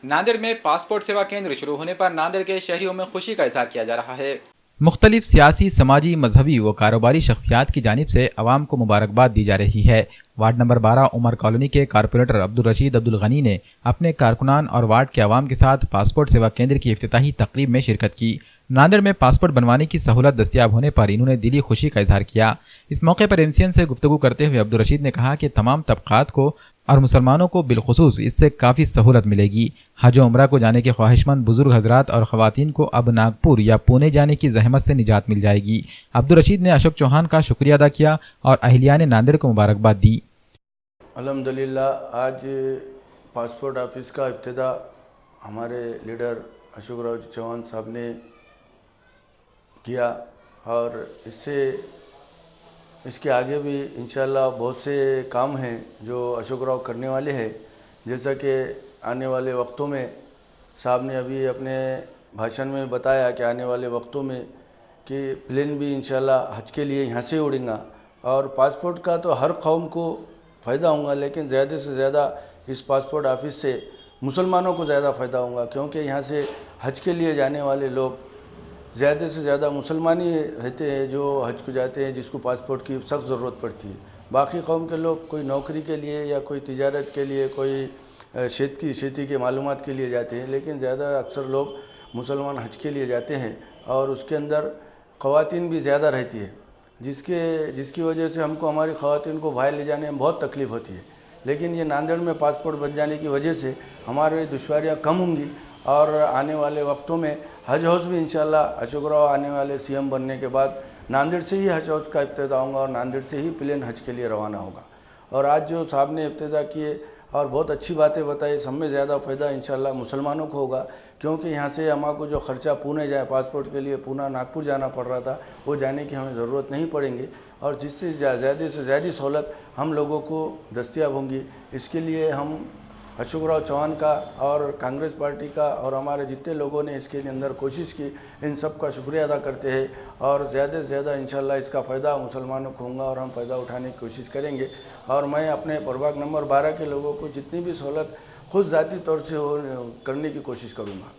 नांदेड़ में पासपोर्ट सेवा केंद्र शुरू होने पर नांदेड़ के शहरियों में खुशी का इजहार किया जा रहा है। मुख्तलिफ सियासी, समाजी, मजहबी व कारोबारी शख्सियात की जानिब से अवाम को मुबारकबाद दी जा रही है। वार्ड नंबर 12 उमर कॉलोनी के कारपोरेटर अब्दुल रशीद अब्दुल गनी ने अपने कारकुनान और वार्ड के अवाम के साथ पासपोर्ट सेवा केंद्र की इफ्तिताही तकरीब में शिरकत की। नांदेड़ में पासपोर्ट बनवाने की सहूलत दस्तियाब होने पर इन्होंने दिली खुशी का इजहार किया। इस मौके पर एमसीएन से गुफ्तगू करते हुए अब्दुल रशीद ने कहा कि तमाम तबकात को और मुसलमानों को बिलखुसूस इससे काफ़ी सहूलत मिलेगी। हज व उम्रा को जाने के ख्वाहिशमंद बुजुर्ग हजरात और ख़वातीन को अब नागपुर या पुणे जाने की जहमत से निजात मिल जाएगी। अब्दुल रशीद ने अशोक चौहान का शुक्रिया अदा किया और अहलियान नांदेड़ को मुबारकबाद दी। अल्हम्दुलिल्लाह आज पासपोर्ट ऑफिस का इफ्तिताह हमारे लीडर अशोक राव चौहान साहब ने किया और इसके आगे भी इंशाल्लाह बहुत से काम हैं जो अशोक राव करने वाले हैं। जैसा कि आने वाले वक्तों में साहब ने अभी अपने भाषण में बताया कि आने वाले वक्तों में कि प्लेन भी इंशाल्लाह हज के लिए यहाँ से उड़ेगा और पासपोर्ट का तो हर कौम को फ़ायदा होगा, लेकिन ज़्यादा से ज़्यादा इस पासपोर्ट ऑफिस से मुसलमानों को ज़्यादा फ़ायदा होगा, क्योंकि यहाँ से हज के लिए जाने वाले लोग ज़्यादा से ज़्यादा मुसलमान ही रहते हैं जो हज को जाते हैं, जिसको पासपोर्ट की सख्त ज़रूरत पड़ती है। बाकी कौम के लोग कोई नौकरी के लिए या कोई तिजारत के लिए, कोई खेती के मालूमात के लिए जाते हैं, लेकिन ज़्यादा अक्सर लोग मुसलमान हज के लिए जाते हैं और उसके अंदर ख़वातीन भी ज़्यादा रहती है, जिसकी वजह से हमको हमारी ख़वातीन को बाहर ले जाने में बहुत तकलीफ़ होती है। लेकिन ये नांदेड़ में पासपोर्ट बन जाने की वजह से हमारी दुश्वारियाँ कम होंगी और आने वाले वक्तों में हज हाउस भी इंशाल्लाह अशोक राव आने वाले सीएम बनने के बाद नांदेड़ से ही हज हाउस का इफ्तिताह होगा और नांदेड़ से ही प्लेन हज के लिए रवाना होगा। और आज जो साहब ने इफ्तिताह किए और बहुत अच्छी बातें बताई, सब में ज़्यादा फ़ायदा इंशाल्लाह मुसलमानों को होगा, क्योंकि यहाँ से हमारे जो ख़र्चा पुणे जाए पासपोर्ट के लिए पूना नागपुर जाना पड़ रहा था, वो जाने की हमें ज़रूरत नहीं पड़ेंगे और जिससे ज़्यादा से ज़्यादा सहूलत हम लोगों को दस्तियाब होंगी। इसके लिए हम अशोक राव चौहान का और कांग्रेस पार्टी का और हमारे जितने लोगों ने इसके अंदर कोशिश की, इन सब का शुक्रिया अदा करते हैं और ज़्यादा से ज़्यादा इंशाल्लाह इसका फ़ायदा मुसलमानों को होगा और हम फ़ायदा उठाने की कोशिश करेंगे। और मैं अपने प्रभाग नंबर 12 के लोगों को जितनी भी सहूलत खुद ज़ाती तौर से करने की कोशिश करूँगा।